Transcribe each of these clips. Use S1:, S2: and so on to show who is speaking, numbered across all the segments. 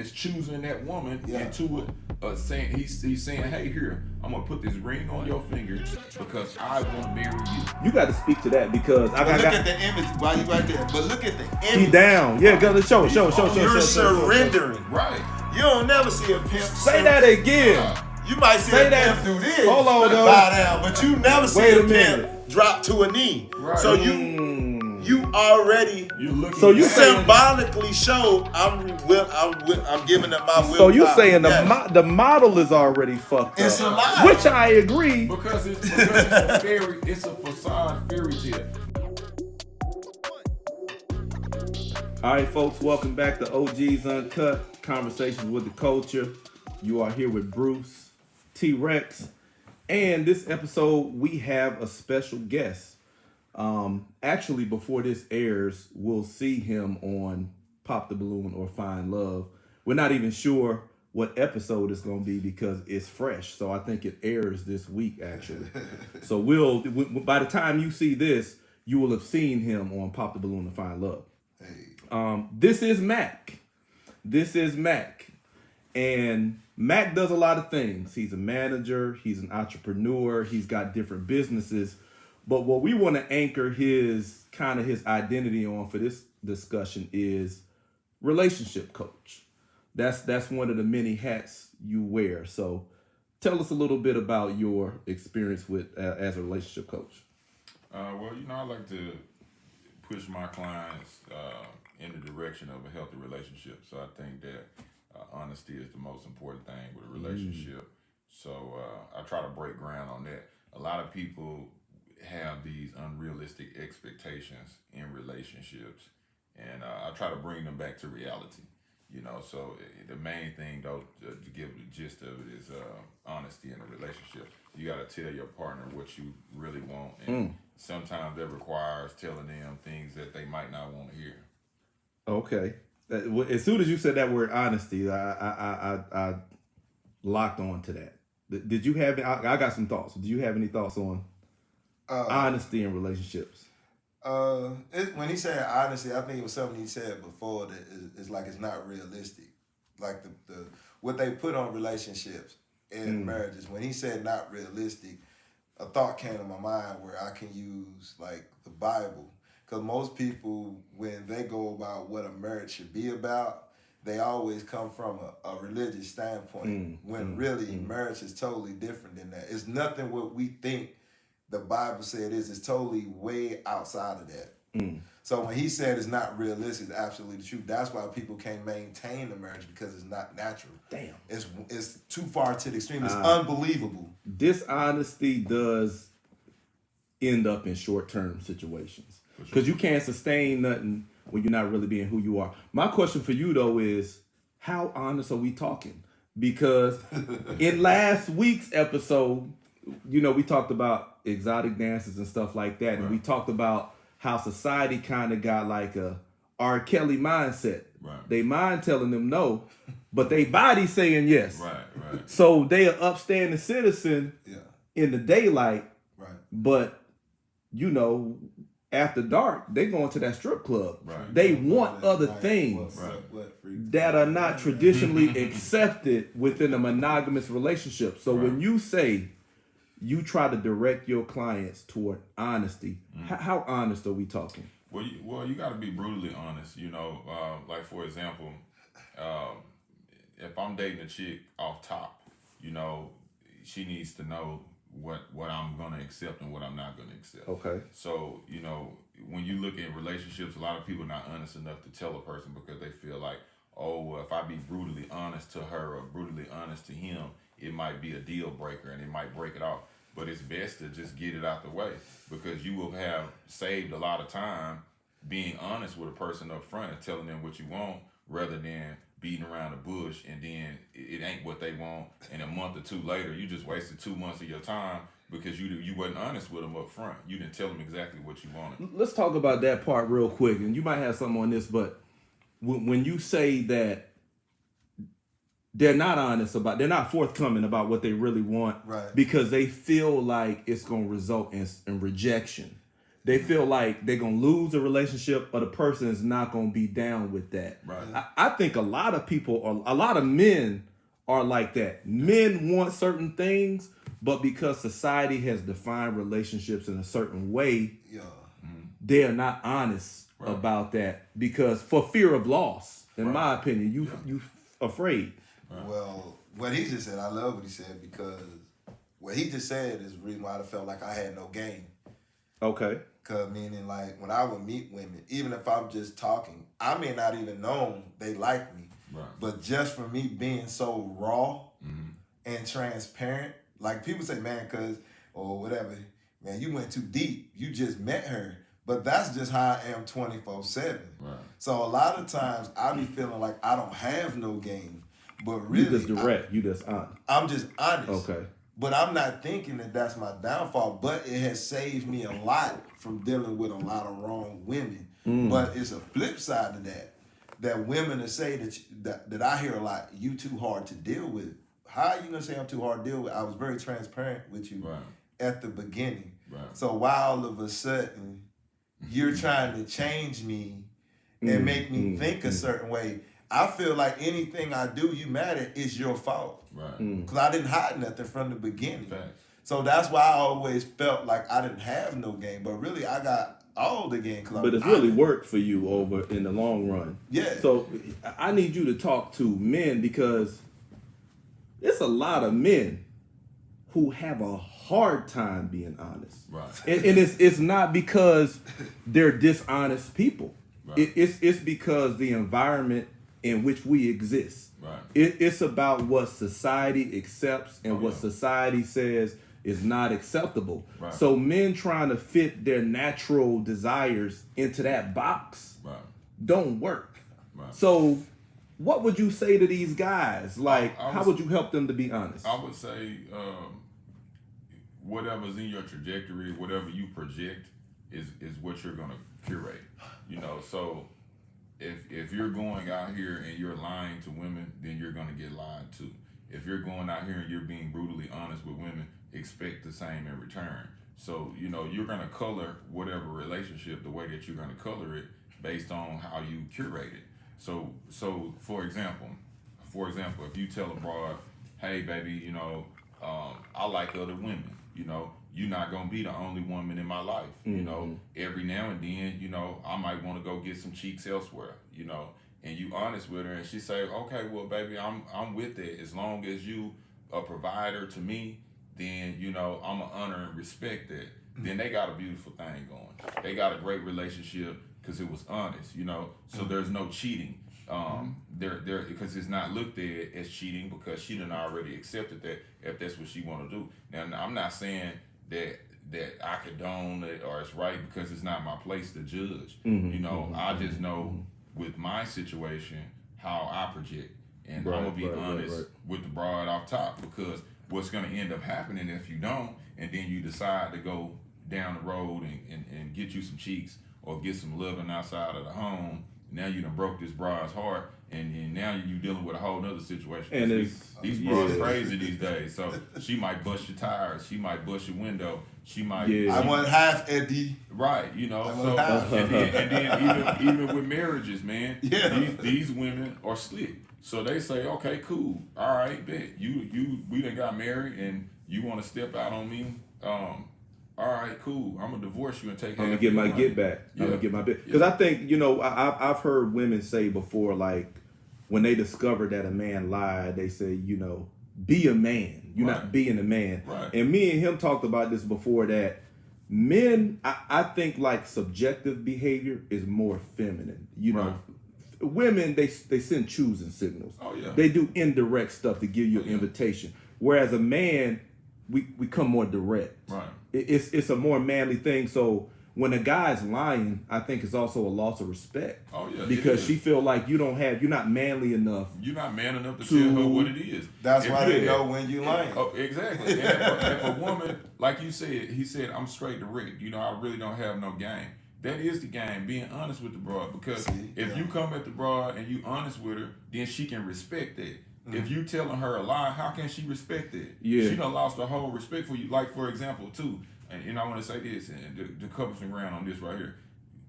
S1: is choosing that woman into it. Saying he's saying, hey, here, I'm gonna put this ring on your finger because I want to marry you.
S2: You got to speak to that because
S3: look at the image while you right there. But look at the image.
S2: He down. Yeah, go show.
S3: You're surrendering.
S1: Right.
S3: You don't never see a pimp.
S2: Say that again.
S3: You might see a pimp do this.
S2: Hold on, though.
S3: Bow down, but you never see a pimp drop to a knee.
S1: Right.
S3: So you already symbolically show I'm giving up my will.
S2: So you saying the model is already fucked up?
S3: It's a lie.
S2: Which I agree.
S1: Because it's a facade fairy tale.
S2: All right, folks, welcome back to OG's Uncut Conversations with the Culture. You are here with Bruce, T-Rex, and this episode we have a special guest. Actually, before this airs, we'll see him on Pop the Balloon or Find Love. We're not even sure what episode it's going to be because it's fresh. So I think it airs this week, actually. So by the time you see this, you will have seen him on Pop the Balloon or Find Love.
S3: Hey.
S2: This is Mac. And Mac does a lot of things. He's a manager. He's an entrepreneur. He's got different businesses. But what we want to anchor his identity on for this discussion is relationship coach. That's one of the many hats you wear. So tell us a little bit about your experience with as a relationship coach.
S1: Well, I like to push my clients in the direction of a healthy relationship. So I think that honesty is the most important thing with a relationship. So I try to break ground on that. A lot of people have these unrealistic expectations in relationships, and I try to bring them back to reality. So the main thing, though, to give the gist of it is honesty in a relationship. You got to tell your partner what you really want, and sometimes that requires telling them things that they might not want to hear.
S2: Okay. As soon as you said that word honesty, I locked on to that. Did you have? I got some thoughts. Do you have any thoughts on honesty in relationships?
S3: When he said honesty, I think it was something he said before that is like it's not realistic. Like the what they put on relationships and marriages. When he said not realistic, a thought came to my mind where I can use like the Bible. Because most people, when they go about what a marriage should be about, they always come from a religious standpoint. When really marriage is totally different than that. It's nothing what we think the Bible said is. It's totally way outside of that. So when he said it's not realistic, it's absolutely the truth. That's why people can't maintain the marriage because it's not natural.
S2: Damn.
S3: It's too far to the extreme. It's unbelievable.
S2: Dishonesty does end up in short-term situations. Because you can't sustain nothing when you're not really being who you are. My question for you, though, is how honest are we talking? Because in last week's episode, we talked about exotic dances and stuff like that. Right. And we talked about how society kind of got like a R. Kelly mindset. Right. They mind telling them no, but they body saying yes.
S1: Right.
S2: So they are upstanding citizen in the daylight.
S3: Right.
S2: But, after dark, they going to that strip club.
S1: Right.
S2: They want other things that are not traditionally accepted within a monogamous relationship. So when you say you try to direct your clients toward honesty, how honest are we talking?
S1: Well, you got to be brutally honest. Like for example, if I'm dating a chick off top, she needs to know what I'm gonna accept and what I'm not gonna accept.
S2: Okay.
S1: So, when you look at relationships, a lot of people are not honest enough to tell a person because they feel like, if I be brutally honest to her or brutally honest to him, it might be a deal breaker and it might break it off. But it's best to just get it out the way because you will have saved a lot of time being honest with a person up front and telling them what you want rather than beating around the bush and then it ain't what they want, and a month or two later you just wasted 2 months of your time because you wasn't honest with them up front. You didn't tell them exactly what you wanted.
S2: Let's talk about that part real quick, and you might have something on this, but when you say that they're not forthcoming about what they really want,
S3: right,
S2: because they feel like it's going to result in rejection. They feel like they're gonna lose a relationship, or the person is not gonna be down with that.
S1: Right.
S2: I think a lot of a lot of men are like that. Men want certain things, but because society has defined relationships in a certain way, they are not honest about that because for fear of loss. In my opinion, you afraid.
S3: Right. Well, what he just said, I love what he said because what he just said is the reason why I felt like I had no game.
S2: Okay.
S3: Cause meaning like when I would meet women, even if I'm just talking, I may not even know they like me.
S1: Right.
S3: But just for me being so raw and transparent, like people say, man, cause or whatever, man, you went too deep. You just met her. But that's just how I am 24/7.
S1: Right.
S3: So a lot of times I be feeling like I don't have no game. But really,
S2: you just direct. You just honest.
S3: I'm just honest.
S2: Okay.
S3: But I'm not thinking that that's my downfall. But it has saved me a lot from dealing with a lot of wrong women. But it's a flip side to that. That women that say that I hear a lot, you too hard to deal with. How are you gonna say I'm too hard to deal with? I was very transparent with you at the beginning.
S1: Right.
S3: So why all of a sudden you're trying to change me and make me think a certain way? I feel like anything I do, you mad at, is your fault.
S1: Right.
S3: Because I didn't hide nothing from the beginning.
S1: Facts.
S3: So that's why I always felt like I didn't have no game. But really, I got all the game.
S2: But it's really worked for you over in the long run.
S3: Yeah.
S2: So I need you to talk to men because it's a lot of men who have a hard time being honest.
S1: Right.
S2: And it's not because they're dishonest people.
S1: Right.
S2: It's because the environment in which we exist.
S1: Right.
S2: It's about what society accepts and what society says is not acceptable.
S1: Right.
S2: So men trying to fit their natural desires into that box don't work.
S1: Right.
S2: So what would you say to these guys? Like, how would you help them to be honest?
S1: I would say whatever's in your trajectory, whatever you project is what you're gonna curate. You know, so if you're going out here and you're lying to women, then you're gonna get lied to. If you're going out here and you're being brutally honest with women, expect the same in return. So, you know, you're gonna color whatever relationship the way that you're gonna color it based on how you curate it. So for example, if you tell a broad, hey baby, you know, I like other women, you know, you're not gonna be the only woman in my life. You know, every now and then, you know, I might want to go get some cheeks elsewhere, you know, and you honest with her and she say, okay, well baby, I'm with it. As long as you a provider to me, then, you know, I'm gonna honor and respect that. Then they got a beautiful thing going. They got a great relationship because it was honest, you know, so there's no cheating. There because it's not looked at as cheating because she done already accepted that if that's what she want to do. Now I'm not saying that I condone it or it's right because it's not my place to judge. You know, I just know with my situation how I project, and I'm gonna be honest with the broad off top because what's gonna end up happening if you don't, and then you decide to go down the road and get you some cheeks or get some loving outside of the home. Now you done broke this broad's heart, and now you dealing with a whole nother situation.
S2: And
S1: these broads crazy these days. So she might bust your tires, she might bust your window, she might.
S3: I want half, Eddie.
S1: Right, you know. So and then even with marriages, man, these women are slick. So they say, okay, cool, all right, bet we done got married, and you want to step out on me. All right, cool. I'm gonna divorce you and take.
S2: I'm gonna get my get back. I'm gonna get my bit because I think I've heard women say before, like when they discover that a man lied, they say, be a man. You're not being a man.
S1: Right.
S2: And me and him talked about this before that men, I think like subjective behavior is more feminine. You know, women they send choosing signals.
S1: Oh yeah.
S2: They do indirect stuff to give you an invitation, whereas a man we come more direct.
S1: Right.
S2: It's a more manly thing. So when a guy's lying, I think it's also a loss of respect.
S1: Oh yeah.
S2: Because she feel like you're not manly enough.
S1: You're not man enough to tell her what it is.
S3: That's why they know when you lying.
S1: Oh, exactly. And if a woman, like you said, he said, I'm straight direct. You know, I really don't have no game. That is the game, being honest with the broad. Because if you come at the broad and you honest with her, then she can respect that. If you telling her a lie, how can she respect it?
S2: Yeah.
S1: She done lost her whole respect for you. Like, for example, too, and I want to say this, and to cover some ground on this right here,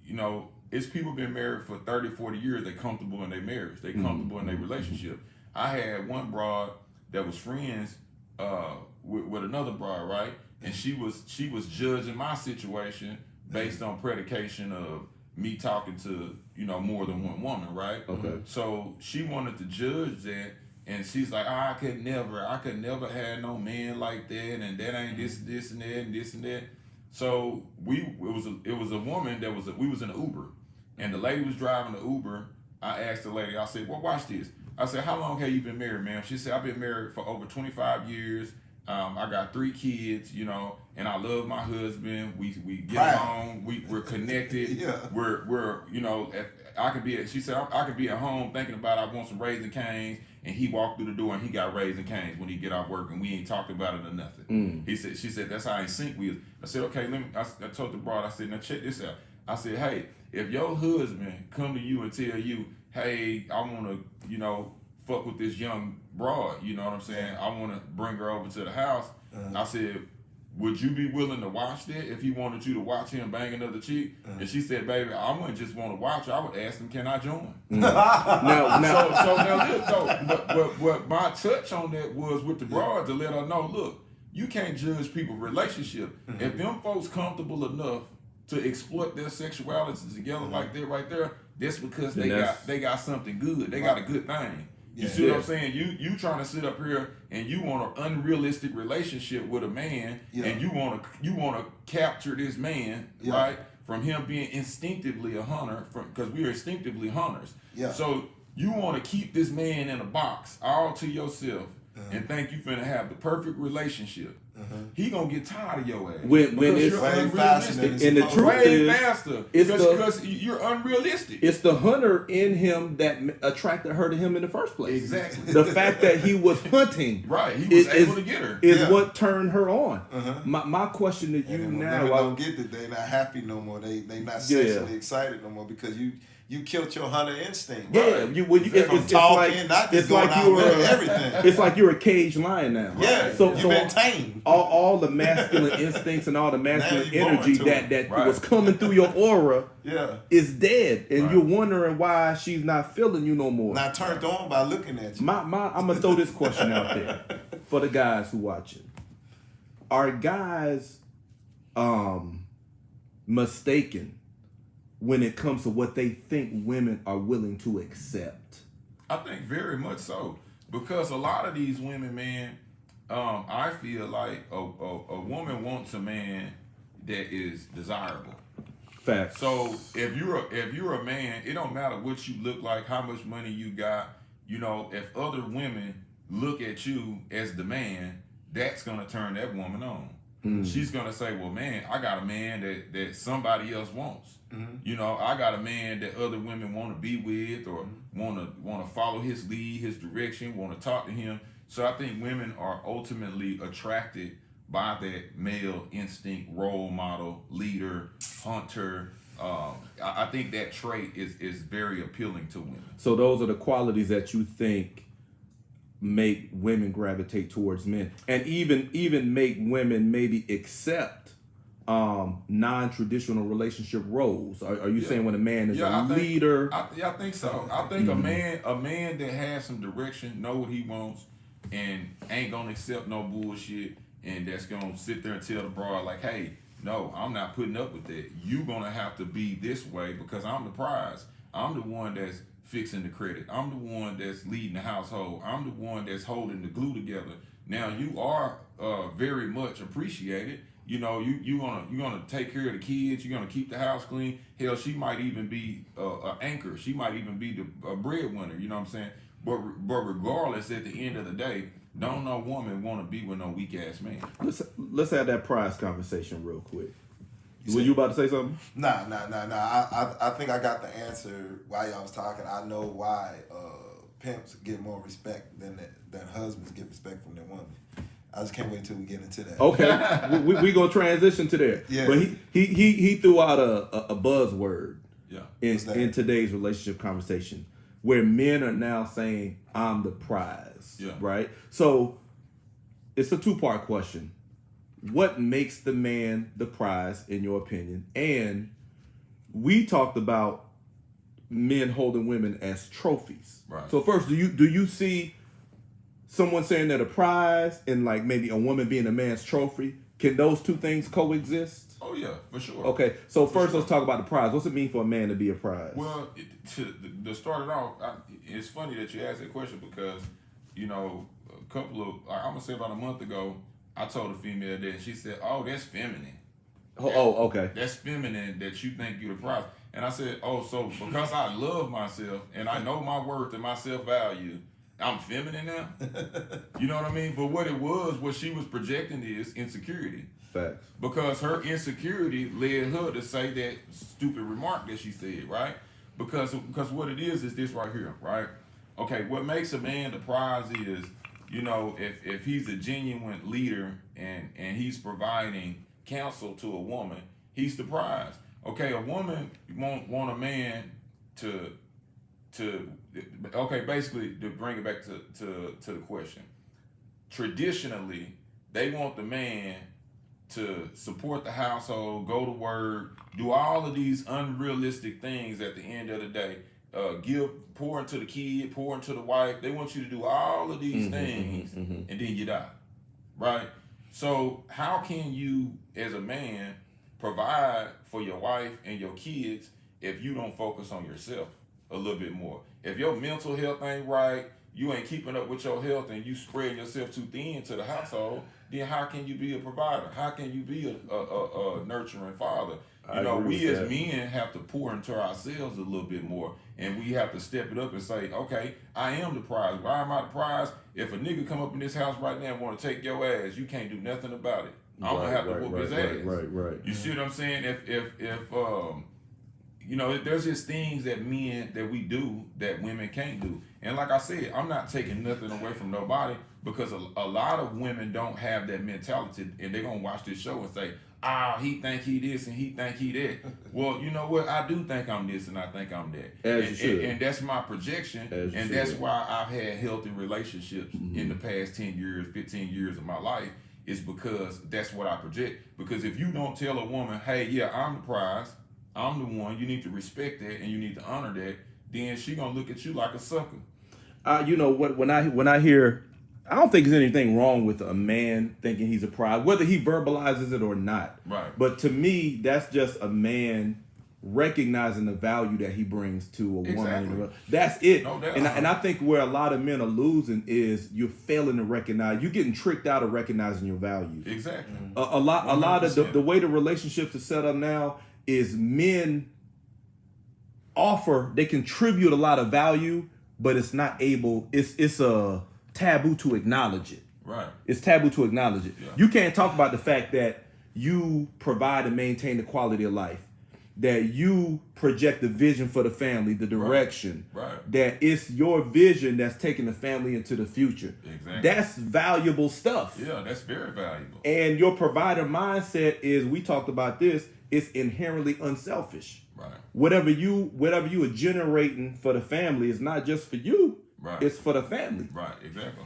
S1: you know, it's people been married for 30, 40 years. They comfortable in their marriage. They comfortable in their relationship. I had one broad that was friends with another broad, right? And she was judging my situation based on predication of me talking to, you know, more than one woman, right?
S2: Okay.
S1: So she wanted to judge that, and she's like, I could never have no man like that, and that ain't this and that and this and that. So it was a woman we was in an Uber, and the lady was driving the Uber. I asked the lady, I said, well, watch this. I said, how long have you been married, ma'am? She said, I've been married for over 25 years. I got 3 kids, you know, and I love my husband. We get along. We're connected.
S3: Yeah.
S1: We're you know, she said I could be at home thinking about I want some Raising Cane's, and he walked through the door and he got Raising Cane's when he get off work, and we ain't talked about it or nothing. She said that's how I sync with. I said, okay, I told the broad, I said, now check this out. I said, hey, if your husband come to you and tell you, hey, I want to, you know, fuck with this young broad, you know what I'm saying? I want to bring her over to the house. I said, would you be willing to watch that if he wanted you to watch him bang another chick? And she said, baby, I wouldn't just want to watch her. I would ask him, can I join?
S2: Now,
S1: So now look, though, what my touch on that was with the broad to let her know, look, you can't judge people's relationship. If them folks comfortable enough to exploit their sexuality together like that right there, that's because they got something good. They got a good thing. You see what I'm saying? You trying to sit up here and you want an unrealistic relationship with a man, and you want to capture this man, right? From him being instinctively a hunter, because we are instinctively hunters. Yeah. So you want to keep this man in a box all to yourself and think you finna have the perfect relationship. He gonna get tired of your ass
S2: when it's
S3: way faster,
S2: and the truth is
S1: faster because you're unrealistic.
S2: It's the hunter in him that attracted her to him in the first place.
S1: Exactly.
S2: The fact that he was hunting,
S1: right? He was able to get her.
S2: Is what turned her on. My question to you now,
S3: women don't get that they're not happy no more. They not sexually excited no more because you killed your hunter instinct.
S2: Yeah,
S3: right?
S2: It's like you're a caged lion now.
S3: Yeah, so you've been tamed.
S2: All the masculine instincts and all the masculine energy that was coming through your aura is dead, and you're wondering why she's not feeling you no more.
S3: Not turned on by looking at you.
S2: I'm gonna throw this question out there for the guys who watching. Are guys mistaken when it comes to what they think women are willing to accept?
S1: I think very much so, because a lot of these women, man, I feel like a woman wants a man that is desirable.
S2: Fact.
S1: So if you're a man, it don't matter what you look like, how much money you got. You know, if other women look at you as the man, that's gonna turn that woman on. She's gonna say, well, man, I got a man that somebody else wants. You know, I got a man that other women want to be with, or want to follow his lead, his direction, want to talk to him. So I think women are ultimately attracted by that male instinct, role model, leader, hunter. I think that trait is very appealing to women.
S2: So those are the qualities that you think make women gravitate towards men, and even make women maybe accept non-traditional relationship roles. Are you saying when a man is a leader?
S1: I think so. I think a man that has some direction, know what he wants, and ain't gonna accept no bullshit, and that's gonna sit there and tell the broad like, hey, no, I'm not putting up with that. You gonna have to be this way because I'm the prize. I'm the one that's fixing the credit. I'm the one that's leading the household. I'm the one that's holding the glue together. Now you are very much appreciated. You know, you're gonna take care of the kids. You're gonna keep the house clean. Hell, she might even be an anchor. She might even be the breadwinner. You know what I'm saying? But regardless, at the end of the day, don't no woman want to be with no weak ass man.
S2: Let's have that prize conversation real quick. Were you about to say something?
S3: Nah. I think I got the answer while y'all was talking. I know why pimps get more respect than husbands get respect from their women. I just can't wait until we get into that.
S2: Okay, we gonna transition to there.
S3: Yeah.
S2: But he threw out a buzzword.
S1: Yeah.
S2: In today's relationship conversation, where men are now saying, "I'm the prize."
S1: Yeah.
S2: Right. So it's a 2-part question. what makes the man the prize in your opinion? And we talked about men holding women as trophies.
S1: Right.
S2: So first, do you see someone saying they're a prize and like maybe a woman being a man's trophy? Can those two things coexist?
S1: Oh yeah, for sure.
S2: Okay, so first let's talk about the prize. What's it mean for a man to be a prize?
S1: Well, to start it off, it's funny that you asked that question because, you know, I'm gonna say about a month ago, I told a female that, and she said, "Oh, that's feminine."
S2: Okay.
S1: That's feminine that you think you're the prize. And I said, "Oh, so because I love myself and I know my worth and my self-value, I'm feminine now?" You know what I mean? But what she was projecting is insecurity.
S2: Facts.
S1: Because her insecurity led her to say that stupid remark that she said, right? Because what it is this right here, right? Okay, what makes a man the prize is, you know, if he's a genuine leader and he's providing counsel to a woman, he's the prize. Okay, a woman want a man to basically to bring it back to the question. Traditionally, they want the man to support the household, go to work, do all of these unrealistic things at the end of the day. Pour into the kid, pour into the wife. They want you to do all of these things and then you die, right? So how can you, as a man, provide for your wife and your kids if you don't focus on yourself a little bit more? If your mental health ain't right, you ain't keeping up with your health and you spread yourself too thin to the household, then how can you be a provider? How can you be a nurturing father? You know, we as men have to pour into ourselves a little bit more, and we have to step it up and say, okay, I am the prize. Why am I the prize? If a nigga come up in this house right now and want to take your ass, you can't do nothing about it. I'm gonna have to whoop his ass.
S2: Right.
S1: You see what I'm saying? If you know, there's just things that we do that women can't do. And like I said, I'm not taking nothing away from nobody because a lot of women don't have that mentality and they're going to watch this show and say, he think he this and he think he that. Well, you know what? I do think I'm this and I think I'm that. And that's my projection. And that's why I've had healthy relationships in the past 10 years, 15 years of my life is because that's what I project. Because if you don't tell a woman, hey, yeah, I'm the prize, I'm the one, you need to respect that and you need to honor that, then she gonna look at you like a sucker.
S2: You know what? When I hear, I don't think there's anything wrong with a man thinking he's a prize, whether he verbalizes it or not.
S1: Right.
S2: But to me, that's just a man recognizing the value that he brings to a woman. That's it.
S1: No doubt.
S2: And I think where a lot of men are losing is you're failing to recognize. You're getting tricked out of recognizing your value.
S1: Exactly.
S2: A lot of the way the relationships are set up now is men they contribute a lot of value, but it's not able, it's a taboo to acknowledge it.
S1: Right.
S2: It's taboo to acknowledge it.
S1: Yeah.
S2: You can't talk about the fact that you provide and maintain the quality of life, that you project the vision for the family, the direction,
S1: right.
S2: That it's your vision that's taking the family into the future.
S1: Exactly.
S2: That's valuable stuff.
S1: Yeah, that's very valuable.
S2: And your provider mindset is, we talked about this, it's inherently unselfish.
S1: Right.
S2: Whatever you are generating for the family is not just for you.
S1: Right.
S2: It's for the family.
S1: Right. Exactly.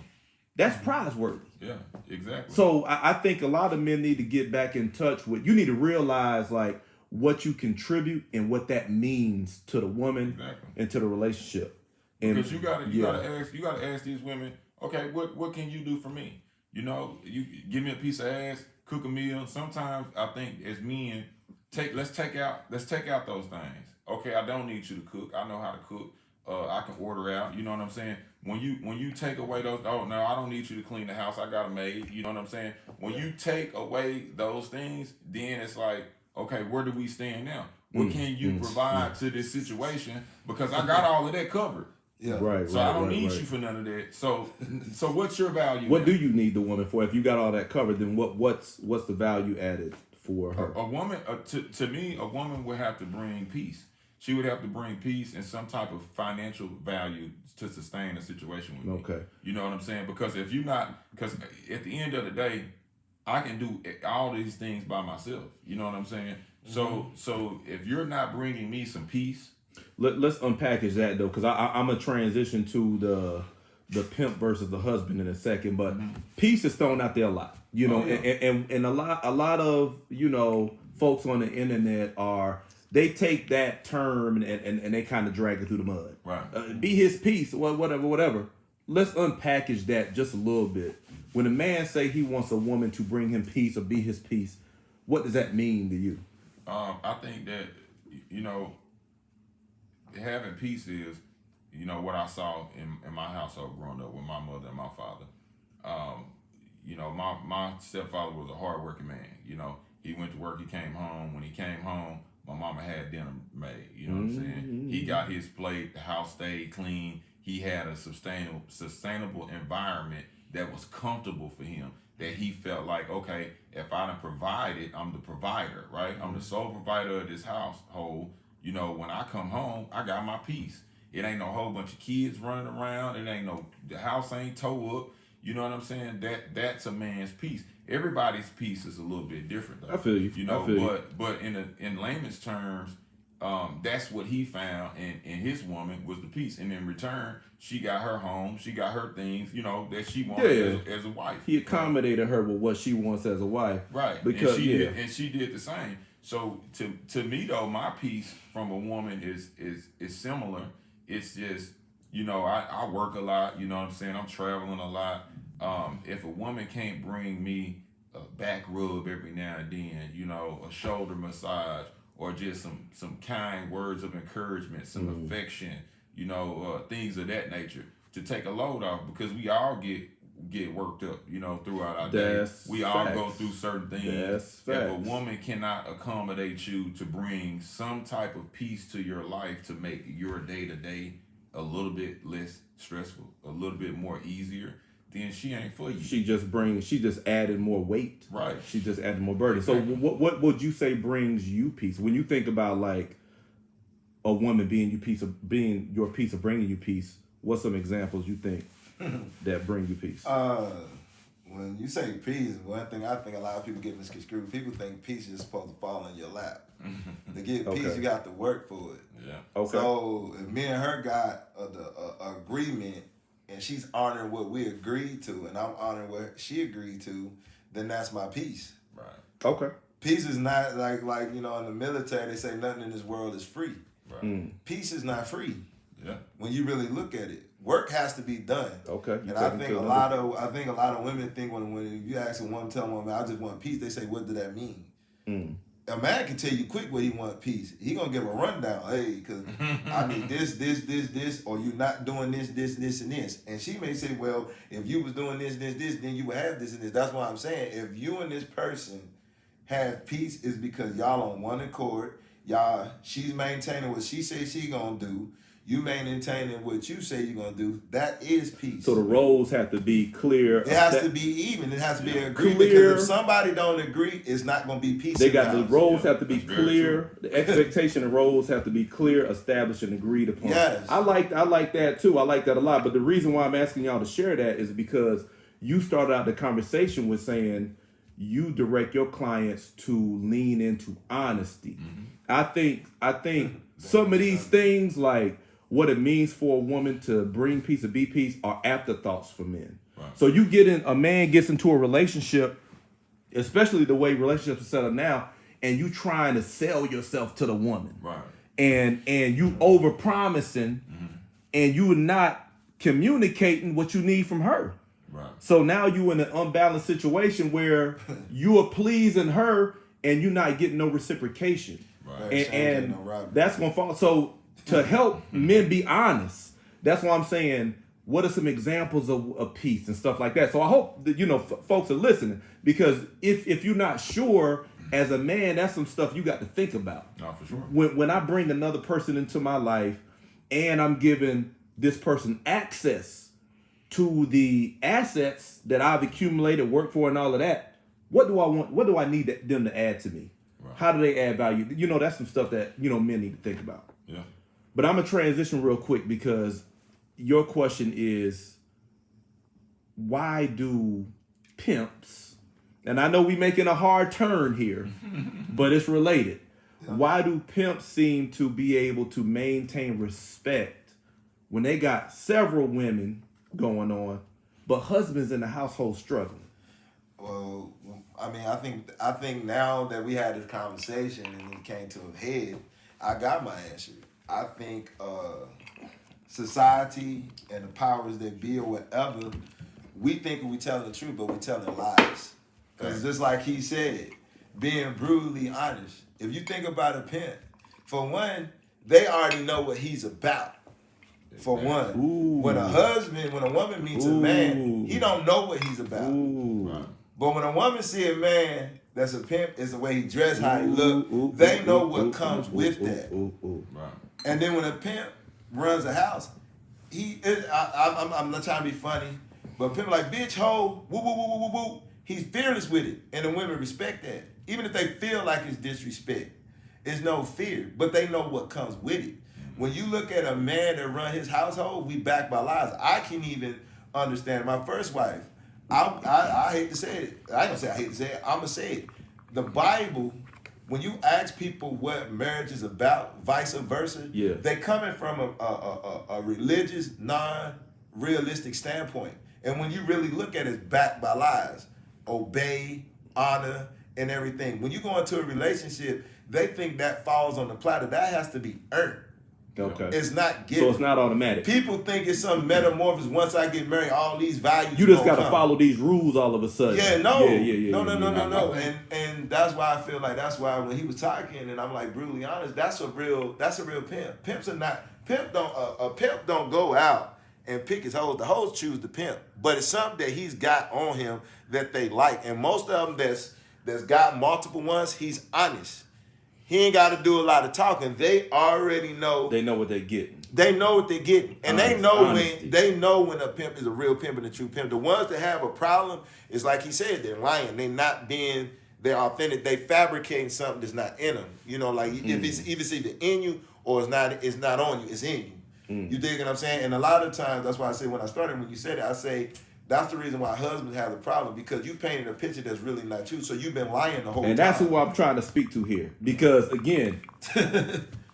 S2: That's prize-worthy.
S1: Yeah. Exactly.
S2: So I think a lot of men need to get back in touch with. You need to realize like what you contribute and what that means to the woman and to the relationship. And
S1: because you gotta ask these women, okay, what can you do for me? You know, you give me a piece of ass, cook a meal. Sometimes I think as men, let's take out those things. Okay, I don't need you to cook. I know how to cook. I can order out. You know what I'm saying? When you take away those, oh no, I don't need you to clean the house. I got a maid. You know what I'm saying? When you take away those things, then it's like, okay, where do we stand now? What can you provide to this situation? Because I got all of that covered.
S3: Yeah.
S2: Right.
S1: So I don't need you for none of that. So what's your value?
S2: What do you need the woman for? If you got all that covered, then what's the value added for her?
S1: A woman, to me, a woman would have to bring peace. She would have to bring peace and some type of financial value to sustain a situation with me.
S2: Okay.
S1: You know what I'm saying? Because if you're not, because at the end of the day, I can do all these things by myself. You know what I'm saying? Mm-hmm. So if you're not bringing me some peace.
S2: Let's unpackage that though, because I'm going to transition to the pimp versus the husband in a second. But peace is thrown out there a lot. You know,
S1: yeah.
S2: and a lot of, folks on the internet they take that term and they kind of drag it through the mud.
S1: Right.
S2: Be his piece, whatever. Let's unpackage that just a little bit. When a man say he wants a woman to bring him peace or be his peace, what does that mean to you?
S1: I think that, having peace is, what I saw in my household growing up with my mother and my father. My stepfather was a hardworking man. He went to work, he came home. When he came home, my mama had dinner made. You know what I'm saying? He got his plate, the house stayed clean. He had a sustainable environment that was comfortable for him, that he felt like, okay, if I done provided, I'm the provider, right? I'm the sole provider of this household. When I come home, I got my peace. It ain't no whole bunch of kids running around. The house ain't towed up. You know what I'm saying? That's a man's peace. Everybody's peace is a little bit different, though.
S2: I feel you.
S1: But in layman's terms, that's what he found in his woman was the peace. And in return, she got her home, she got her things, that she wanted as a wife.
S2: He accommodated her with what she wants as a wife.
S1: Right.
S2: Because
S1: and she did the same. So to me though, my peace from a woman is similar. It's just, I work a lot, you know what I'm saying? I'm traveling a lot. If a woman can't bring me a back rub every now and then, a shoulder massage, or just some kind words of encouragement, some affection, things of that nature, to take a load off, because we all get worked up, throughout our day. We all go through certain things. If a woman cannot accommodate you to bring some type of peace to your life, to make your day-to-day a little bit less stressful, a little bit more easier, then she ain't for you.
S2: She just added more weight.
S1: Right.
S2: She just added more burden. So what would you say brings you peace? When you think about like a woman being your peace of bringing you peace, what's some examples you think that bring you peace?
S3: When you say peace, one thing I think a lot of people get misconstrued. People think peace is supposed to fall in your lap. To get peace, you got to work for it.
S1: Yeah.
S2: Okay.
S3: So if me and her got the agreement, and she's honoring what we agreed to, and I'm honoring what she agreed to, then that's my peace.
S1: Right.
S2: Okay.
S3: Peace is not like in the military they say nothing in this world is free.
S1: Right.
S3: Peace is not free.
S1: Yeah.
S3: When you really look at it, work has to be done.
S2: Okay.
S3: And I think a lot of women think when you ask a woman, tell a woman, I just want peace, they say, what does that mean? A man can tell you quick what he want peace. He gonna give a rundown. Hey, because I need this, or you not doing this, and this. And she may say, well, if you was doing this, then you would have this and this. That's why I'm saying, if you and this person have peace, is because y'all on one accord. She's maintaining what she says she gonna do. You maintaining what you say you're gonna do. That is peace.
S2: So the roles have to be clear.
S3: It has to be even. It has to be agreed.
S2: Clear.
S3: Because if somebody don't agree, it's not gonna be peace.
S2: The roles have to be clear. The expectation and roles have to be clear, established, and agreed upon.
S3: Yes.
S2: I like that too. I like that a lot. But the reason why I'm asking y'all to share that is because you started out the conversation with saying you direct your clients to lean into honesty. I think some of these things, like what it means for a woman to bring peace or be peace, are afterthoughts for men. Right. So a man gets into a relationship, especially the way relationships are set up now, and you trying to sell yourself to the woman.
S1: Right.
S2: And you over promising, and you not communicating what you need from her.
S1: Right.
S2: So now you in an unbalanced situation where you are pleasing her and you're not getting no reciprocation.
S1: Right.
S2: And that's gonna fall. So to help men be honest, that's why I'm saying, what are some examples of peace and stuff like that? So I hope that folks are listening, because if you're not sure as a man, that's some stuff you got to think about.
S1: No, for sure.
S2: When I bring another person into my life and I'm giving this person access to the assets that I've accumulated, worked for, and all of that, what do I want? What do I need them to add to me? Right. How do they add value? That's some stuff that men need to think about.
S1: Yeah.
S2: But I'm gonna transition real quick, because your question is, why do pimps, and I know we making a hard turn here, but it's related. Yeah. Why do pimps seem to be able to maintain respect when they got several women going on, but husbands in the household struggling?
S3: Well, I mean, I think now that we had this conversation and it came to a head, I got my answer. I think society and the powers that be or whatever, we think we telling the truth, but we telling lies. Because just like he said, being brutally honest. If you think about a pimp, for one, they already know what he's about. For one, when a woman meets a man, he don't know what he's about.
S2: Right.
S3: But when a woman see a man that's a pimp, is the way he dress, how he look, they know what comes with that.
S1: Right.
S3: And then when a pimp runs a house, I'm not trying to be funny, but a pimp like, bitch, hoe, woo, woo, woo, woo, woo, woo. He's fearless with it, and the women respect that. Even if they feel like it's disrespect, it's no fear, but they know what comes with it. When you look at a man that run his household, we backed by lies. I can even understand my first wife. I hate to say it. I ain't gonna say I hate to say it. I'm gonna say it. The Bible, when you ask people what marriage is about, vice versa, they coming from a religious, non-realistic standpoint. And when you really look at it, it's backed by lies. Obey, honor, and everything. When you go into a relationship, they think that falls on the platter. That has to be earned.
S2: Okay.
S3: It's not given.
S2: So it's not automatic.
S3: People think it's some metamorphosis. Once I get married, all these values.
S2: You just got to follow these rules all of a sudden.
S3: Yeah, no.
S2: No.
S3: And that's why I feel like that's why when he was talking, and I'm like brutally honest, that's a real pimp. A pimp don't go out and pick his hoes. The hoes choose the pimp, but it's something that he's got on him that they like, and most of them that's got multiple ones, he's honest. He ain't got to do a lot of talking. They already know.
S2: They know what they're getting.
S3: They know what they're getting, and they know when a pimp is a real pimp and a true pimp. The ones that have a problem is like he said, they're lying. They're not being. They're authentic. They fabricating something that's not in them. You know, like if it's either in you or it's not on you. It's in you. You dig what I'm saying? And a lot of times, that's why I say when I started, when you said it, I say. That's the reason why husbands have a problem, because you painted a picture that's really not true. So you've been lying the whole time.
S2: And that's who I'm trying to speak to here. Because, again,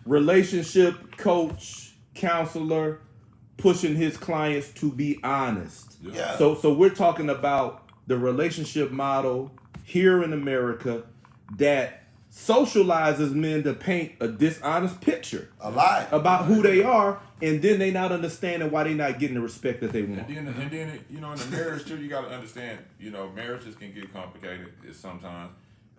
S2: relationship coach, counselor, pushing his clients to be honest.
S3: Yeah.
S2: So we're talking about the relationship model here in America that socializes men to paint a dishonest picture.
S3: A lie.
S2: About who they are, and then they not understanding why they not getting the respect that they want.
S1: And then you know, in the marriage too, you got to understand, you know, marriages can get complicated sometimes.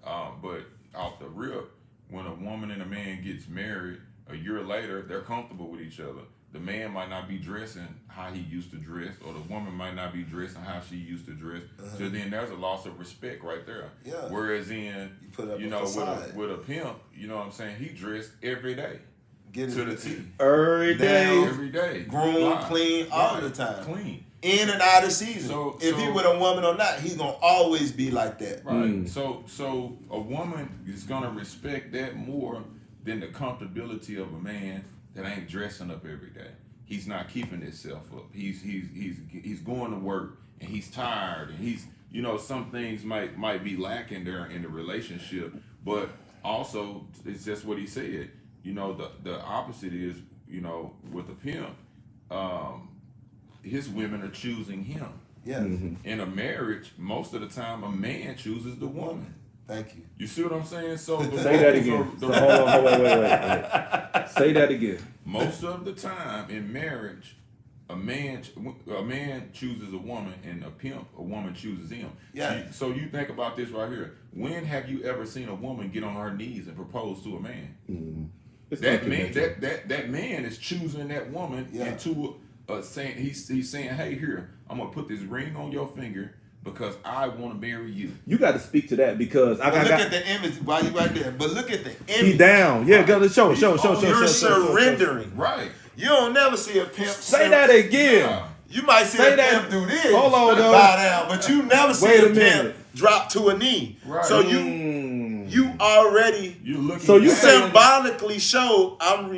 S1: But off the rip, when a woman and a man gets married, a year later, they're comfortable with each other. The man might not be dressing how he used to dress, or the woman might not be dressing how she used to dress. So then there's a loss of respect right there.
S3: Yeah.
S1: Whereas in, you know, with a pimp, you know what I'm saying, he dressed every day.
S3: Get
S1: to the T.
S2: Every
S1: day.
S3: Groom, clean, all the time.
S1: Clean.
S3: In and out of season. If he with a woman or not, he's going to always be like that.
S1: Right. So a woman is going to respect that more than the comfortability of a man that ain't dressing up every day. He's not keeping himself up. He's going to work and he's tired and he's, you know, some things might be lacking there in the relationship, but also it's just what he said. You know, the opposite is, you know, with a pimp, his women are choosing him.
S3: Yeah.
S1: In a marriage, most of the time, a man chooses the woman.
S3: Thank you.
S1: You see what I'm saying? So
S2: say that again. Hold on, wait. Say that again.
S1: Most of the time in marriage, a man chooses a woman, and a woman chooses him.
S3: Yeah.
S1: So you think about this right here. When have you ever seen a woman get on her knees and propose to a man? That man is choosing that woman into saying he's saying, hey, here, I'm gonna put this ring on your finger because I want to marry you.
S2: You got to speak to that because
S3: look at the image while you right there. But look at the image.
S2: He down. Yeah, gotta show.
S3: You're surrendering.
S1: Right.
S3: You don't never see a pimp.
S2: Say that again.
S3: You might see a pimp do this.
S2: Hold on, though.
S3: Bow down, but you never see a pimp drop to a knee.
S1: Right.
S3: So you already symbolically show I'm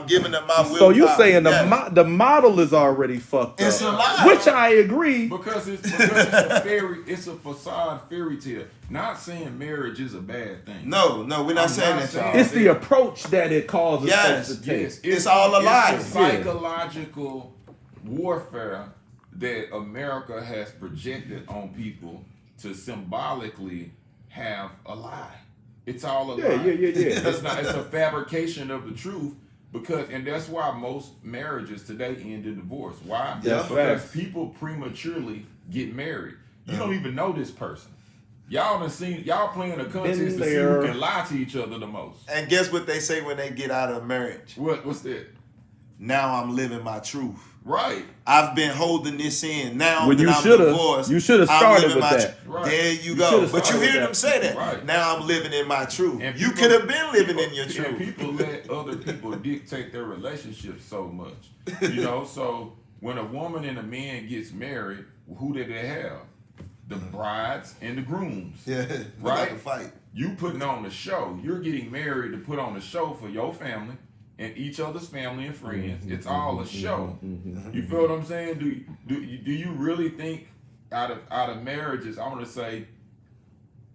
S3: giving up my will.
S2: So you saying the model is already fucked up.
S3: It's a lie.
S2: Which I agree.
S1: Because it's a facade fairy tale. Not saying marriage is a bad thing.
S3: No, we're not saying that, y'all.
S2: It's the approach that it causes us to take.
S1: Yes,
S3: it's all a lie.
S1: It's psychological warfare that America has projected on people to symbolically have a lie. It's all a lie.
S2: Yeah.
S1: It's a fabrication of the truth. And that's why most marriages today end in divorce. Why?
S3: Yeah.
S1: Because people prematurely get married. You don't even know this person. Y'all playing a contest to see who can lie to each other the most.
S3: And guess what they say when they get out of marriage?
S1: What's that?
S3: Now I'm living my truth.
S1: Right.
S3: I've been holding this in. Now
S2: when
S3: that I'm divorced,
S2: you should have started with that.
S1: Right.
S3: There you go. But you hear them say that.
S1: Right.
S3: Now I'm living in my truth.
S1: And
S3: you could have been living in your truth.
S1: And people let other people dictate their relationships so much. So when a woman and a man gets married, who did they have? The brides and the grooms.
S3: Yeah.
S1: Right?
S3: Like a fight.
S1: You putting on the show. You're getting married to put on the show for your family and each other's family and friends. It's all a show. You feel what I'm saying? Do you really think out of marriages, I want to say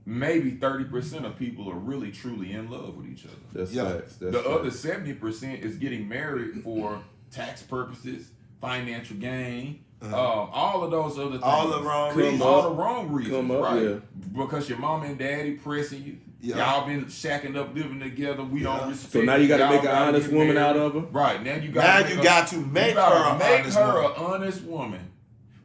S1: maybe 30% of people are really truly in love with each other.
S2: That's facts.
S1: The other 70% is getting married for tax purposes, financial gain, all of those other things.
S3: All the wrong reasons.
S1: All the wrong reasons, right?
S2: Yeah.
S1: Because your mom and daddy pressing you.
S3: Yeah.
S1: Y'all been shacking up, living together. We don't respect.
S2: So now you got to
S1: y'all
S2: make an honest woman out of her.
S1: Right now you got.
S3: Now you got to make her
S1: an honest woman.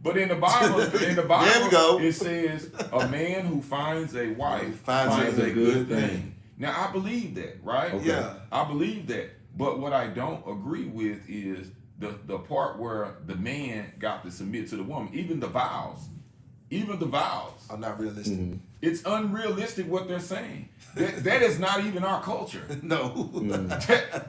S1: But in the Bible,
S3: There we go.
S1: it says a man who finds a wife
S3: finds
S1: a good thing. Now I believe that, right?
S3: Okay. Yeah.
S1: I believe that. But what I don't agree with is the part where the man got to submit to the woman. Even the vows.
S3: I'm not realistic.
S1: It's unrealistic what they're saying. That is not even our culture.
S3: No.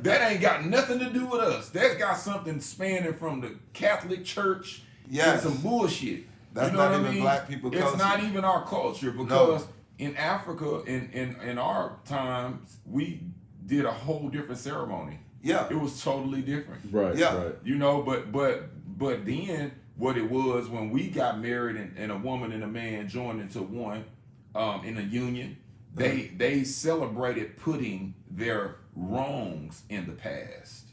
S1: That ain't got nothing to do with us. That's got something spanning from the Catholic Church and some bullshit.
S3: That's
S1: you know
S3: not
S1: what
S3: even black people culture.
S1: It's not even our culture because in Africa, in our times, we did a whole different ceremony.
S3: Yeah.
S1: It was totally different.
S2: Right.
S3: Yeah.
S2: Right.
S1: But then what it was when we got married and a woman and a man joined into one in a union, they celebrated putting their wrongs in the past.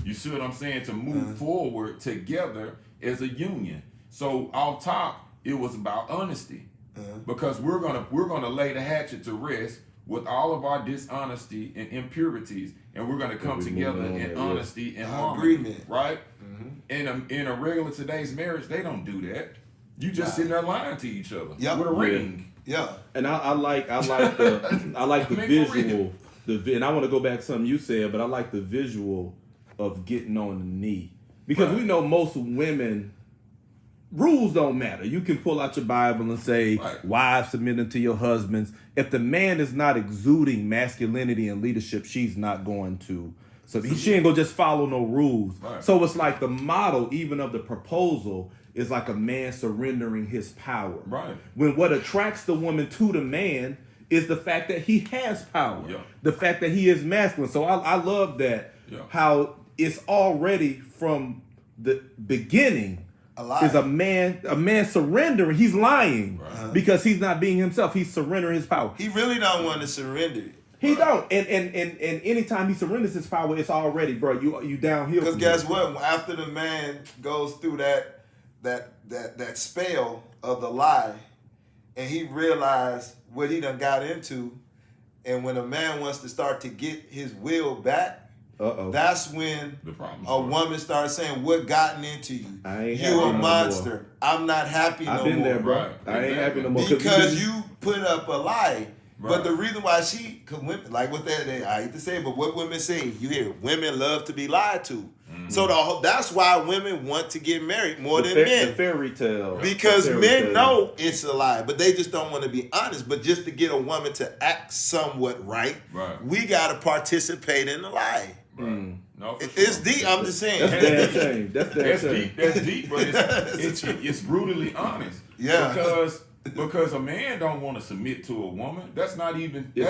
S1: You see what I'm saying? To move forward together as a union. So off top, it was about honesty, because we're gonna lay the hatchet to rest with all of our dishonesty and impurities, and we're gonna come together in honesty and harmony,
S3: agreement,
S1: right? In a regular today's marriage, they don't do that. You just sitting there lying to each other with a ring.
S3: Yeah.
S2: And I like the visual. And I want to go back to something you said, but I like the visual of getting on the knee, because we know most women, rules don't matter. You can pull out your Bible and say, wives submitting to your husbands. If the man is not exuding masculinity and leadership, she's not going to. So she ain't gonna just follow no rules. Right. So it's like the model, even of the proposal, is like a man surrendering his power.
S1: Right.
S2: When what attracts the woman to the man is the fact that he has power. Yeah. The fact that he is masculine. So I love that. Yeah. How it's already from the beginning is a man surrendering. He's lying because he's not being himself. He's surrendering his power.
S3: He really don't want to surrender it.
S2: He don't. And anytime he surrenders his power, it's already, bro, you downhill.
S3: Because guess what? After the man goes through that spell of the lie, and he realized what he done got into, and when a man wants to start to get his will back, that's when a woman starts saying, "What gotten into you? You a monster. No, I'm not happy no more." I've been there, bro. I ain't happy no more because you put up a lie. Right. But the reason why cause women, like what I hate to say, but what women say, you hear, women love to be lied to. Mm-hmm. So that's why women want to get married more than men.
S2: The fairy tale.
S3: Because men know it's a lie, but they just don't want to be honest. But just to get a woman to act somewhat right. We got to participate in the lie.
S1: Right. No,
S3: it's deep. I'm just saying.
S2: That's shame. That's
S1: deep. That's deep, but it's brutally honest.
S3: Yeah.
S1: Because a man don't want to submit to a woman. That's not even natural.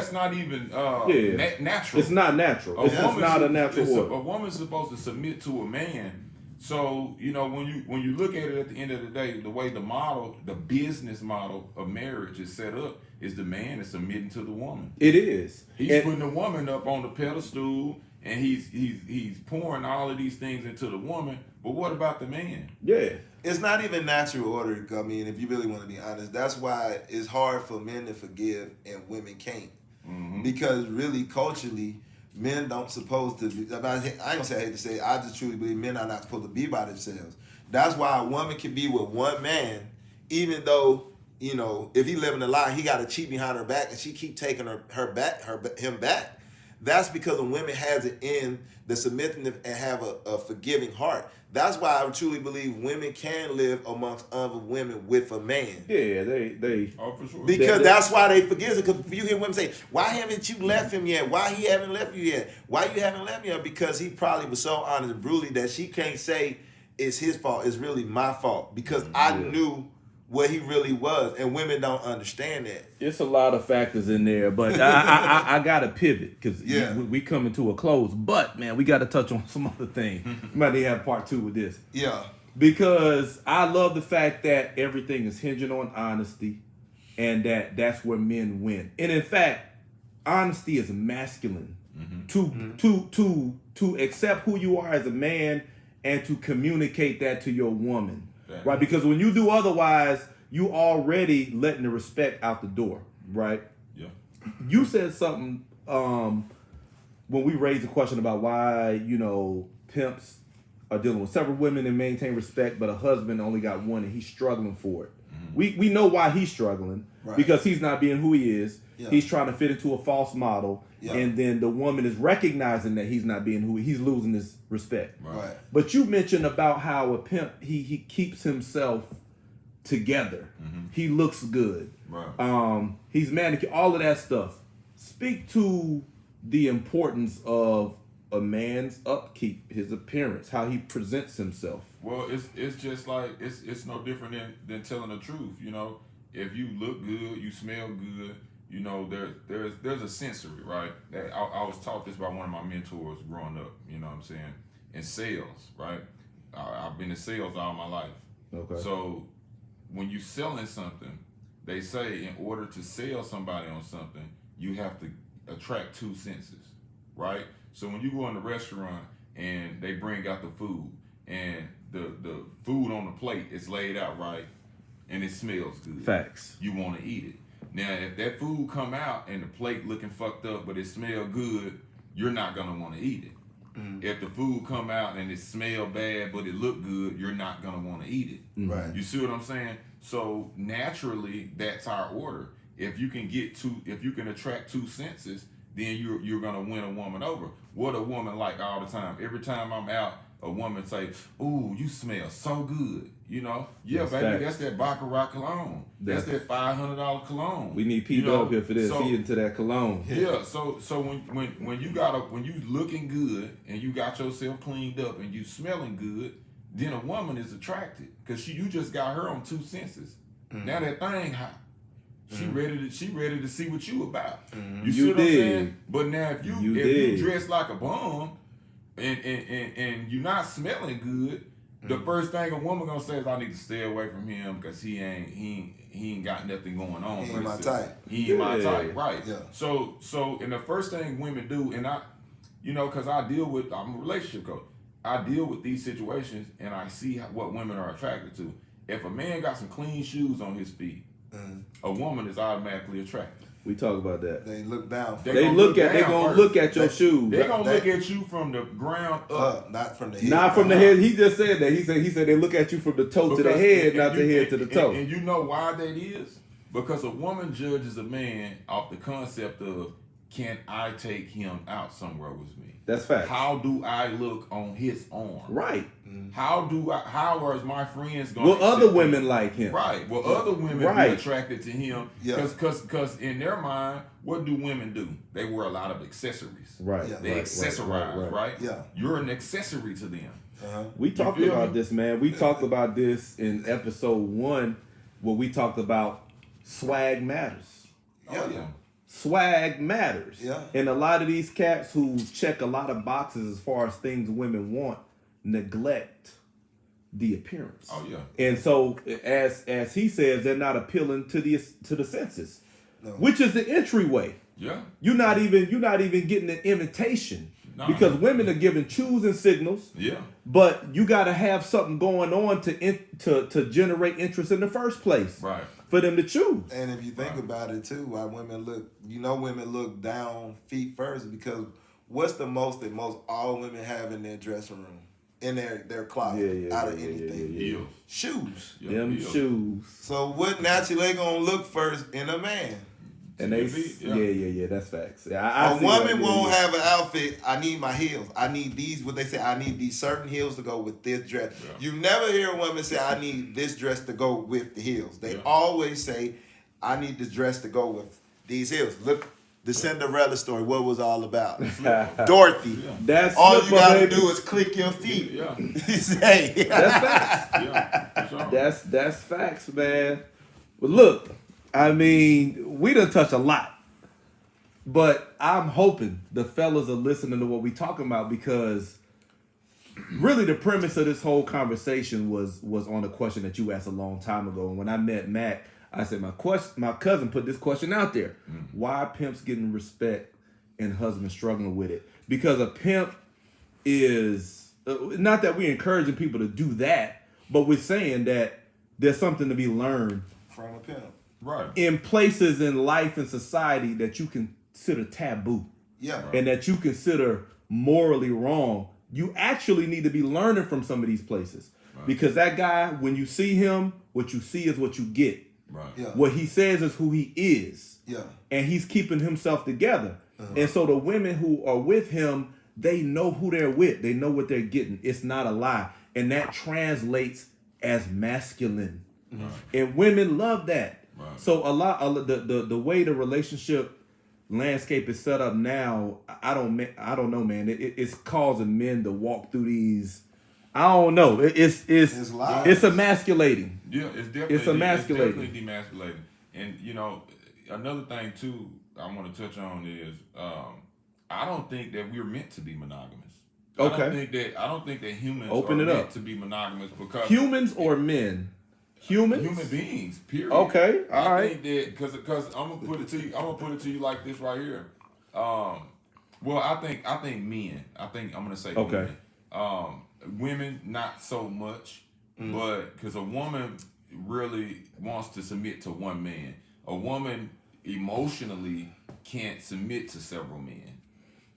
S2: It's not natural. It's not a natural order.
S1: A woman's supposed to submit to a man. So, when you look at it at the end of the day, the way the business model of marriage is set up is the man is submitting to the woman.
S2: It is.
S1: He's putting the woman up on the pedestal, and he's pouring all of these things into the woman. But what about the man?
S2: Yeah.
S3: It's not even natural order. I mean, if you really want to be honest, that's why it's hard for men to forgive and women can't. Because really, culturally, men don't supposed to be. I ain't gonna say I hate to say it, I just truly believe men are not supposed to be by themselves. That's why a woman can be with one man, even though, you know, if he living a lie, he got to cheat behind her back, and she keep taking him back. That's because a woman has it in the submissive and have a forgiving heart. That's why I truly believe women can live amongst other women with a man.
S2: Yeah, they.
S1: Oh, for sure.
S3: Because that's why they forgive it. Because you hear women say, "Why haven't you left him yet? Why he haven't left you yet? Why you haven't left me yet?" Because he probably was so honest and brutally that she can't say it's his fault. It's really my fault because I knew what he really was, and women don't understand that.
S2: It's a lot of factors in there, but I got to pivot because we coming to a close. But man, we got to touch on some other things. We might need to have part 2 with this.
S3: Yeah.
S2: Because I love the fact that everything is hinging on honesty, and that's where men win. And in fact, honesty is masculine. To accept who you are as a man and to communicate that to your woman. Right, because when you do otherwise, you already letting the respect out the door, right?
S1: Yeah.
S2: You said something when we raised the question about why, you know, pimps are dealing with several women and maintain respect, but a husband only got one and he's struggling for it. We know why he's struggling, because he's not being who he is. Yeah. He's trying to fit into a false model, and then the woman is recognizing that he's not being who he's losing his respect.
S3: Right.
S2: But you mentioned about how a pimp he keeps himself together. He looks good.
S1: Right.
S2: He's manicured, all of that stuff. Speak to the importance of a man's upkeep, his appearance, how he presents himself.
S1: Well, it's just like it's no different than telling the truth. You know, if you look good, you smell good. You know, there's a sensory, right? That I was taught this by one of my mentors growing up. You know what I'm saying? In sales, right? I've been in sales all my life.
S2: Okay.
S1: So when you selling something, they say in order to sell somebody on something, you have to attract 2 senses, right? So when you go in a restaurant and they bring out the food and the food on the plate is laid out right and it smells good.
S2: Facts.
S1: You want to eat it. Now, if that food come out and the plate looking fucked up but it smell good, you're not going to want to eat it. If the food come out and it smell bad but it look good, you're not going to want to eat it.
S3: Right.
S1: You see what I'm saying? So naturally, that's our order. If you can attract 2 senses, then you're gonna win a woman over. What a woman like all the time. Every time I'm out, a woman say, "Ooh, you smell so good." You know,
S2: That's
S1: baby,
S2: facts.
S1: that's that Baccarat cologne. That's that $500 cologne.
S2: We need people up here for this. He into that cologne.
S1: Yeah. So when you looking good and you got yourself cleaned up and you smelling good, then a woman is attracted because you just got her on 2 senses. Now that thing hot. She ready to see what you about. You see what I'm saying? But now if you dress like a bum and you're not smelling good, the first thing a woman gonna say is I need to stay away from him because he ain't got nothing going on.
S3: He ain't my type.
S1: He ain't my type, right?
S3: Yeah.
S1: So and the first thing women do, and because I'm a relationship coach. I deal with these situations and I see what women are attracted to. If a man got some clean shoes on his feet, a woman is automatically attracted.
S2: We talk about that.
S3: They look down.
S2: They gonna look at your shoes.
S1: They're gonna look at you from the ground up,
S3: not from the head.
S2: Not from the head. He just said that. He said they look at you from the toe to the head, not the head to the toe.
S1: And you know why that is? Because a woman judges a man off the concept of, can I take him out somewhere with me?
S2: That's fact.
S1: How do I look on his arm?
S2: Right.
S1: How are my friends going?
S2: Will other women like him?
S1: Right. Will other women be attracted to him? Because in their mind, what do women do? They wear a lot of accessories.
S2: Right.
S1: They accessorize. Right.
S3: Yeah.
S1: You're an accessory to them.
S2: We talked about this, man. We talked about this in episode 1, where we talked about swag matters.
S1: Yeah.
S2: Swag matters.
S3: Yeah.
S2: And a lot of these cats who check a lot of boxes as far as things women want neglect the appearance.
S1: Oh yeah.
S2: And so as he says, they're not appealing to the senses, which is the entryway.
S1: Yeah.
S2: You're not even getting an invitation. because women are giving choosing signals.
S1: Yeah.
S2: But you got to have something going on to generate interest in the first place.
S1: Right.
S2: For them to choose.
S3: And if you think about it too, why women look down feet first, because what's the most that most all women have in their dressing room, in their closet, out of anything?
S1: Heels.
S3: Shoes.
S2: Them shoes.
S3: So what naturally they gonna look first in a man?
S2: And they, that's facts. A
S3: woman won't have an outfit. I need my heels. I need these. What they say, I need these certain heels to go with this dress. Yeah. You never hear a woman say, I need this dress to go with the heels. They always say, I need this dress to go with these heels. Look, the Cinderella story. What was all about? Dorothy. Yeah.
S2: That's
S3: all you gotta do is click your feet.
S1: Yeah.
S3: Say.
S2: That's facts. That's facts, man. But look. I mean, we done touched a lot, but I'm hoping the fellas are listening to what we talking about, because really the premise of this whole conversation was on a question that you asked a long time ago. And when I met Mac, I said, my cousin put this question out there. Why are pimps getting respect and husbands struggling with it? Because a pimp is, not that we're encouraging people to do that, but we're saying that there's something to be learned
S3: from a pimp.
S1: Right.
S2: In places in life and society that you consider taboo.
S3: Yeah. Right.
S2: And that you consider morally wrong. You actually need to be learning from some of these places. Right. Because that guy, when you see him, what you see is what you get.
S1: Right.
S3: Yeah.
S2: What he says is who he is.
S3: Yeah.
S2: And he's keeping himself together. And so the women who are with him, they know who they're with. They know what they're getting. It's not a lie. And that translates as masculine. Right. And women love that. Right. So the way the relationship landscape is set up now, I don't know, man. It's causing men to walk through these. I don't know. It's emasculating.
S1: Yeah, it's definitely demasculating. And another thing too, I want to touch on is I don't think that we're meant to be monogamous.
S2: Okay.
S1: I don't think that humans are meant to be monogamous, because
S2: humans or men.
S1: Human beings, period.
S2: Okay, all right.
S1: I think that because I'm gonna put it to you like this right here. Well, I think men. I think I'm gonna say
S2: okay.
S1: Women. Women not so much, but because a woman really wants to submit to one man. A woman emotionally can't submit to several men.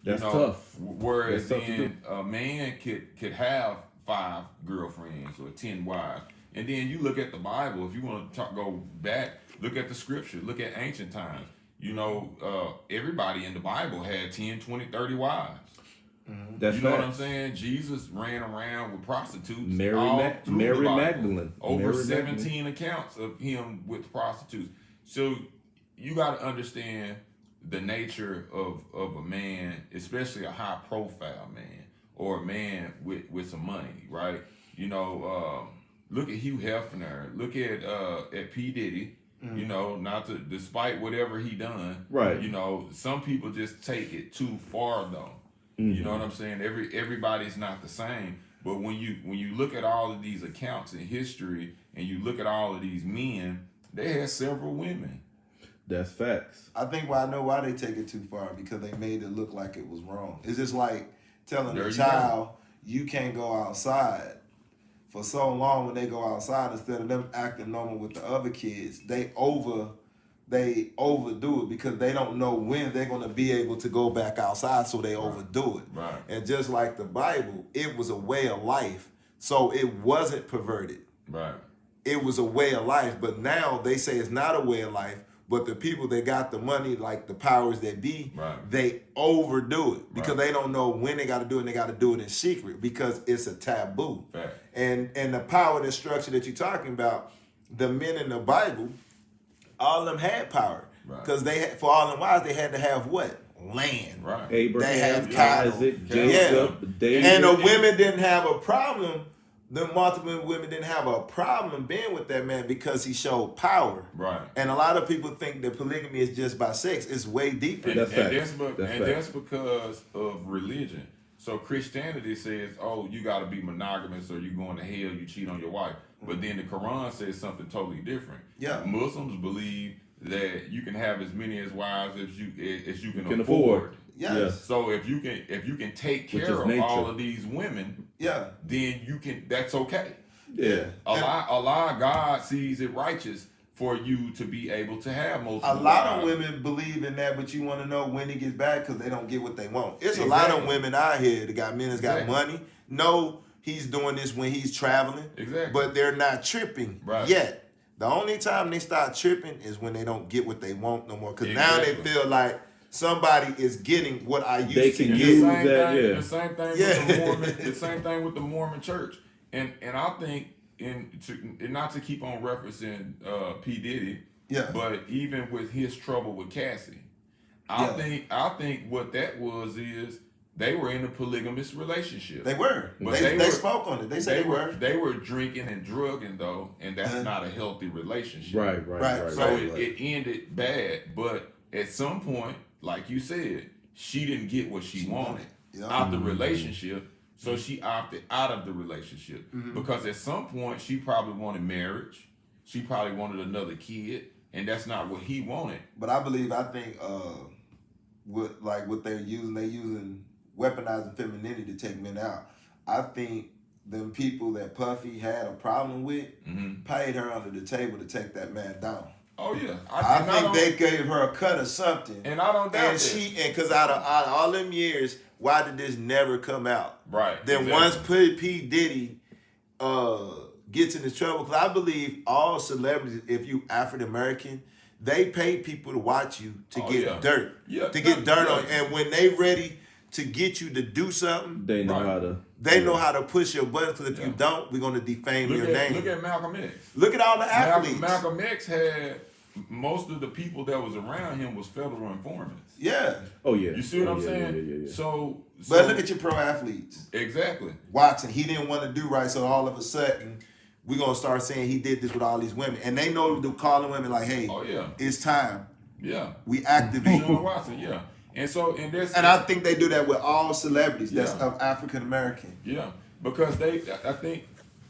S2: That's tough.
S1: Whereas a man could have 5 girlfriends or 10 wives. And then you look at the Bible. If you want to go back, look at the scripture. Look at ancient times. Everybody in the Bible had 10, 20, 30 wives.
S2: That's
S1: you know what I'm saying? Jesus ran around with prostitutes.
S2: Mary Magdalene.
S1: Over 17 accounts of him with prostitutes. So you got to understand the nature of a man, especially a high profile man or a man with some money, right? Look at Hugh Hefner. Look at P. Diddy. Despite whatever he done.
S2: Right.
S1: Some people just take it too far though. You know what I'm saying? Everybody's not the same. But when you look at all of these accounts in history and you look at all of these men, they had several women.
S2: That's facts.
S3: I think I know why they take it too far, because they made it look like it was wrong. It's just like telling a child you can't go outside. For so long, when they go outside, instead of them acting normal with the other kids, they overdo it, because they don't know when they're going to be able to go back outside, so they overdo it.
S1: Right.
S3: And just like the Bible, it was a way of life, so it wasn't perverted.
S1: Right.
S3: It was a way of life, but now they say it's not a way of life, but the people that got the money, like the powers that be, they overdo it, because they don't know when they got to do it, and they got to do it in secret, because it's a taboo.
S1: Right.
S3: And the power, the structure that you're talking about, the men in the Bible, all of them had power, because they had, for all them wives, they had to have what? Land.
S1: Right.
S2: Abraham,
S3: they have cattle.
S2: Isaac, Jacob, David.
S3: And the women didn't have a problem. The multiple women didn't have a problem being with that man, because he showed power.
S1: Right.
S3: And a lot of people think that polygamy is just by sex. It's way deeper.
S1: That's because of religion. So Christianity says, you got to be monogamous or you going to hell, you cheat on your wife. But then the Quran says something totally different.
S3: Yeah.
S1: Muslims believe that you can have as many as wives as you can afford.
S3: Yes.
S1: So if you can take
S2: Which
S1: care
S2: is
S1: of
S2: nature.
S1: all of these women, then you can. That's okay.
S2: Yeah.
S1: Allah, God sees it righteous for you to be able to have multiple.
S3: A lot of
S1: wives.
S3: women believe in that, but you want to know when it gets bad because they don't get what they want. It's a lot of women out here that got men that's got money. No, he's doing this when he's traveling.
S1: Exactly.
S3: But they're not tripping yet. The only time they start tripping is when they don't get what they want no more. Because now they feel like somebody is getting what I used to get.
S1: The same thing with the Mormon. The same thing with the Mormon Church. And I think and not to keep on referencing P. Diddy, but even with his trouble with Cassie, I think what that was is they were in a polygamous relationship.
S3: They were. But they spoke on it. They said they were.
S1: They were drinking and drugging though, and that's not a healthy relationship.
S2: Right.
S1: So it ended bad, but at some point, like you said, she didn't get what she wanted out the relationship. So she opted out of the relationship because at some point she probably wanted marriage. She probably wanted another kid, and that's not what he wanted.
S3: But I think what they're using weaponizing femininity to take men out. I think them people that Puffy had a problem with paid her under the table to take that man down.
S1: Oh yeah,
S3: I think they gave her a cut or something,
S1: and I don't doubt
S3: that. Because out of all them years, why did this never come out?
S1: Right.
S3: Then once P. Diddy gets into trouble, because I believe all celebrities, if you African American, they pay people to watch you to get dirt, to get dirt on, and when they ready to get you to do something,
S2: they know how to.
S3: They know how to push your buttons. Because if you don't, we're gonna defame your name.
S1: Look at Malcolm X.
S3: Look at all the athletes.
S1: Malcolm X had most of the people that was around him was federal informants.
S3: Yeah.
S2: Oh yeah.
S1: You see what I'm saying?
S2: Yeah.
S1: So,
S3: but look at your pro athletes.
S1: Exactly.
S3: Watson, he didn't want to do right, so all of a sudden we're gonna start saying he did this with all these women, and they know to call the women like, "Hey, it's time."
S1: Yeah.
S3: We activate.
S1: Sean Watson, and
S3: I think they do that with all celebrities that's of African American.
S1: Yeah, because I think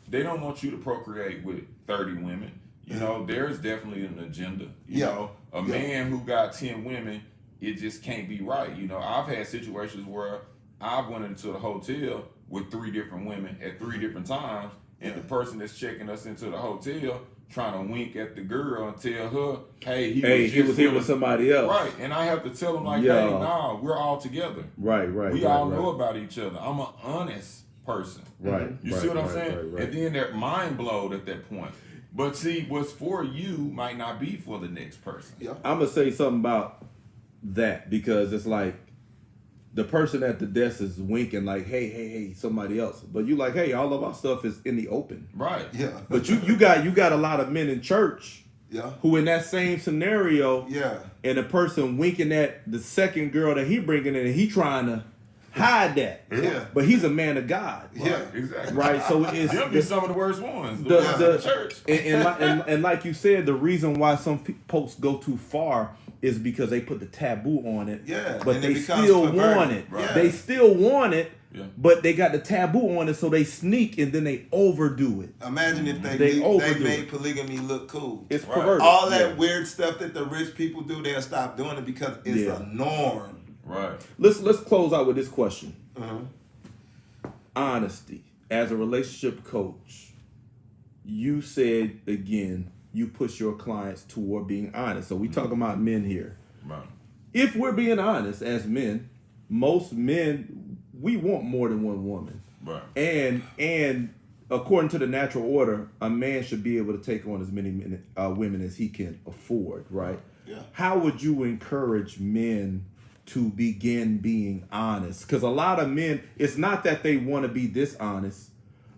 S1: they don't want you to procreate with 30 women. You know, there's definitely an agenda. You know, a man who got 10 women, it just can't be right. You know, I've had situations where I went into the hotel with 3 different women at 3 different times, and the person that's checking us into the hotel trying to wink at the girl and tell her, hey, he was here with somebody else. Right, and I have to tell him like, hey, nah, we're all together.
S2: Right.
S1: We all know about each other. I'm an honest person.
S2: Right.
S1: You see what I'm saying? Right. And then they're mind blowed at that point. But see, what's for you might not be for the next person.
S3: Yeah.
S2: I'm gonna say something about that because it's like the person at the desk is winking like, hey, somebody else. But you like, hey, all of our stuff is in the open.
S1: Right.
S3: Yeah.
S2: But you got a lot of men in church who in that same scenario and the person winking at the second girl that he bringing in and he trying to hide that.
S3: Yeah.
S2: But he's a man of God.
S3: Yeah.
S1: Exactly.
S2: Right. So it's
S1: they'll be some of the worst ones.
S2: The
S1: church.
S2: And like you said, the reason why some folks go too far is because they put the taboo on it.
S3: Yeah.
S2: But they still want it.
S3: Right.
S2: They still want it.
S1: Yeah.
S2: But they got the taboo on it, so they sneak and then they overdo it.
S3: Imagine if they made polygamy look cool.
S2: It's perverted.
S3: All that weird stuff that the rich people do, they'll stop doing it because it's a norm.
S1: Right.
S2: Let's close out with this question. Honesty. As a relationship coach, you said again, you push your clients toward being honest. So we talking about men here.
S1: Right.
S2: If we're being honest as men, most men, we want more than one woman.
S1: Right.
S2: And according to the natural order, a man should be able to take on as many women as he can afford, right?
S3: Yeah.
S2: How would you encourage men to begin being honest? Because a lot of men, it's not that they want to be dishonest,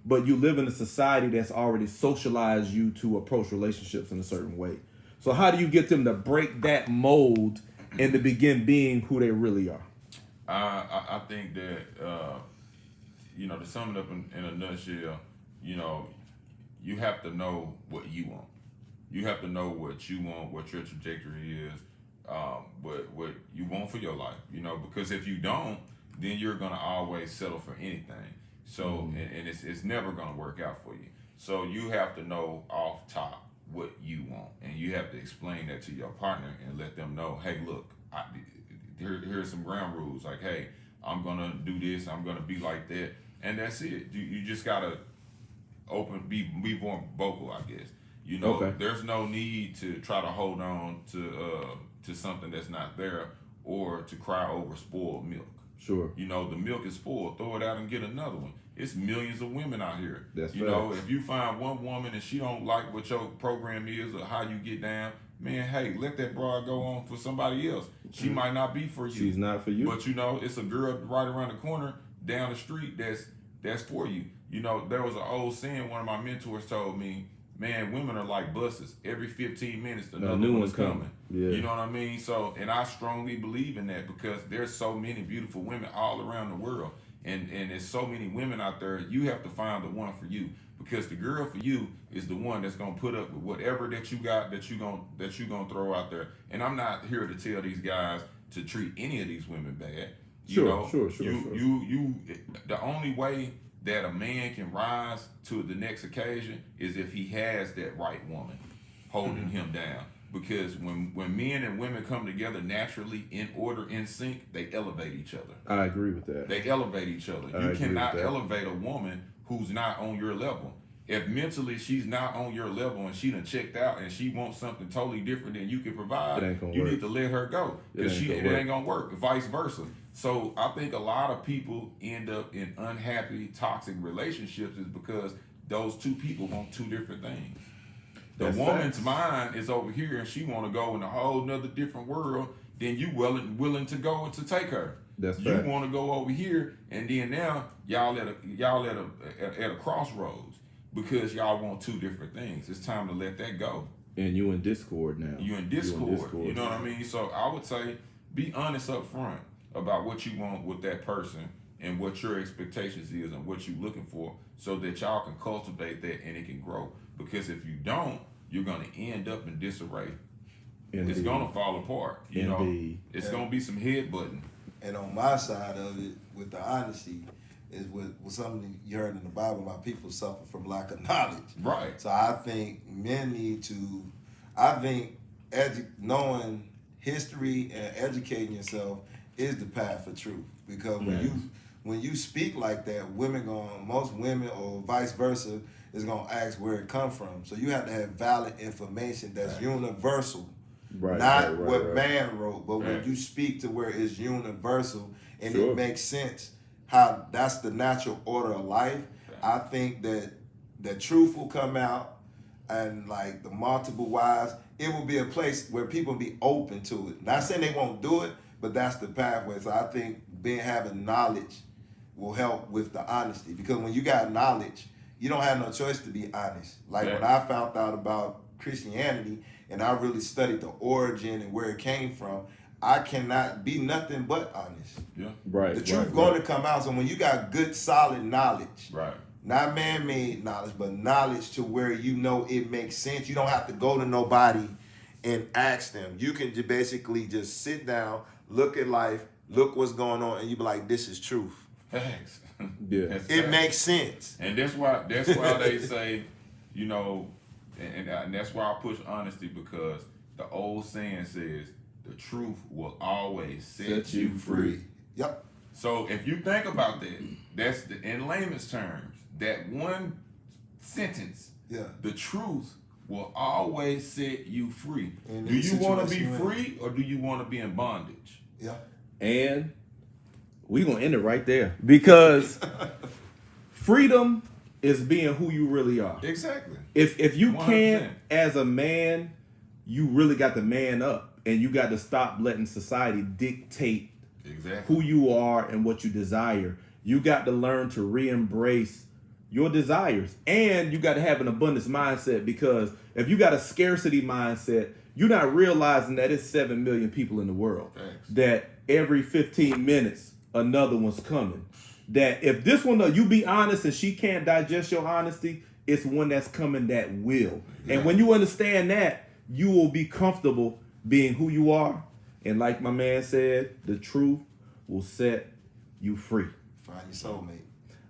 S2: but you live in a society that's already socialized you to approach relationships in a certain way. So how do you get them to break that mold and to begin being who they really are?
S1: I think that, to sum it up in a nutshell, you have to know what you want. You have to know what you want, what your trajectory is, what you want for your life, because if you don't, then you're going to always settle for anything. So, and it's never going to work out for you. So you have to know off top what you want, and you have to explain that to your partner and let them know, hey, look, here's some ground rules. Like, hey, I'm gonna do this. I'm gonna be like that, and that's it. You just gotta be more vocal, I guess. You know, there's no need to try to hold on to something that's not there, or to cry over spoiled milk.
S2: Sure.
S1: You know, the milk is spoiled. Throw it out and get another one. It's millions of women out here.
S2: That's
S1: you know, if you find one woman and she don't like what your program is or how you get down, man, hey, let that broad go on for somebody else. She might not be for you.
S2: She's not for you.
S1: But you know, it's a girl right around the corner down the street that's for you. You know, there was an old saying one of my mentors told me, man, women are like buses. Every 15 minutes, another new one's coming.
S2: Yeah.
S1: You know what I mean? So, and I strongly believe in that because there's so many beautiful women all around the world. And there's so many women out there, you have to find the one for you. Because the girl for you is the one that's gonna put up with whatever that you got that you gonna throw out there. And I'm not here to tell these guys to treat any of these women bad.
S2: Sure.
S1: You the only way that a man can rise to the next occasion is if he has that right woman holding him down. Because when men and women come together naturally, in order, in sync, they elevate each other.
S2: I agree with that.
S1: They elevate each other. You cannot elevate a woman who's not on your level. If mentally she's not on your level and she done checked out and she wants something totally different than you can provide, you need to let her go. Because it ain't gonna work. Vice versa. So I think a lot of people end up in unhappy, toxic relationships is because those two people want two different things. The woman's mind is over here and she want to go in a whole nother different world than you willing to go to take her. You want to go over here, and then now y'all at a crossroads because y'all want two different things. It's time to let that go.
S2: And you in discord now.
S1: You in discord. You know what I mean? So I would say be honest up front about what you want with that person and what your expectations is and what you're looking for, so that y'all can cultivate that and it can grow. Because if you don't, you're gonna end up in disarray.
S2: Indeed.
S1: It's gonna fall apart. You know, it's gonna be some headbutting.
S3: And on my side of it, with the honesty, is with something you heard in the Bible about people suffer from lack of knowledge.
S1: Right.
S3: So I think men need to, knowing history and educating yourself is the path for truth. Because when you speak like that, most women or vice versa is gonna ask where it come from. So you have to have valid information that's universal. Not what man wrote, but when you speak to where it's universal and it makes sense how that's the natural order of life, I think that the truth will come out, and like the multiple wives, it will be a place where people be open to it. Not saying they won't do it, but that's the pathway. So I think having knowledge will help with the honesty, because when you got knowledge, you don't have no choice to be honest. Like when I found out about Christianity and I really studied the origin and where it came from, I cannot be nothing but honest.
S1: Yeah.
S2: Right.
S3: The truth going to come out. So when you got good, solid knowledge,
S1: right,
S3: not man-made knowledge, but knowledge to where you know it makes sense, you don't have to go to nobody and ask them. You can basically just sit down, look at life, look what's going on, and you be like, this is truth.
S1: Thanks.
S2: Yeah.
S3: It makes sense.
S1: And that's why they say, you know, and that's why I push honesty, because the old saying says the truth will always set you free.
S3: Yep.
S1: So if you think about that, that's in layman's terms, that one sentence, the truth will always set you free.
S3: And
S1: do you want to be free or do you want to be in bondage?
S3: Yeah.
S2: And we're going to end it right there, because freedom is being who you really are.
S1: Exactly.
S2: If you
S1: 100%.
S2: can't, as a man, you really got to man up, and you got to stop letting society dictate who you are and what you desire. You got to learn to re-embrace your desires, and you got to have an abundance mindset, because if you got a scarcity mindset, you're not realizing that it's 7 million people in the world.
S1: Thanks.
S2: That every 15 minutes another one's coming. That if this one, you be honest and she can't digest your honesty, it's one that's coming that will. Yeah. And when you understand that, you will be comfortable being who you are. And like my man said, the truth will set you free.
S3: Find your soulmate.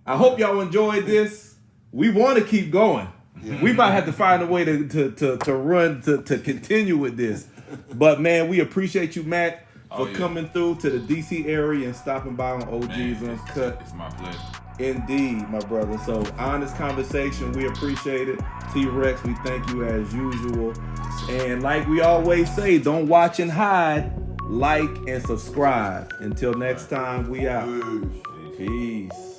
S2: I hope y'all enjoyed this. We want to keep going. Yeah. We might have to find a way to continue with this. But man, we appreciate you, Mac. for coming through to the DC area and stopping by on OG's Uncut.
S1: It's my pleasure.
S2: Indeed, my brother. So, honest conversation. We appreciate it. T-Rex, we thank you as usual. And like we always say, don't watch and hide. Like and subscribe. Until next time, we out. Peace.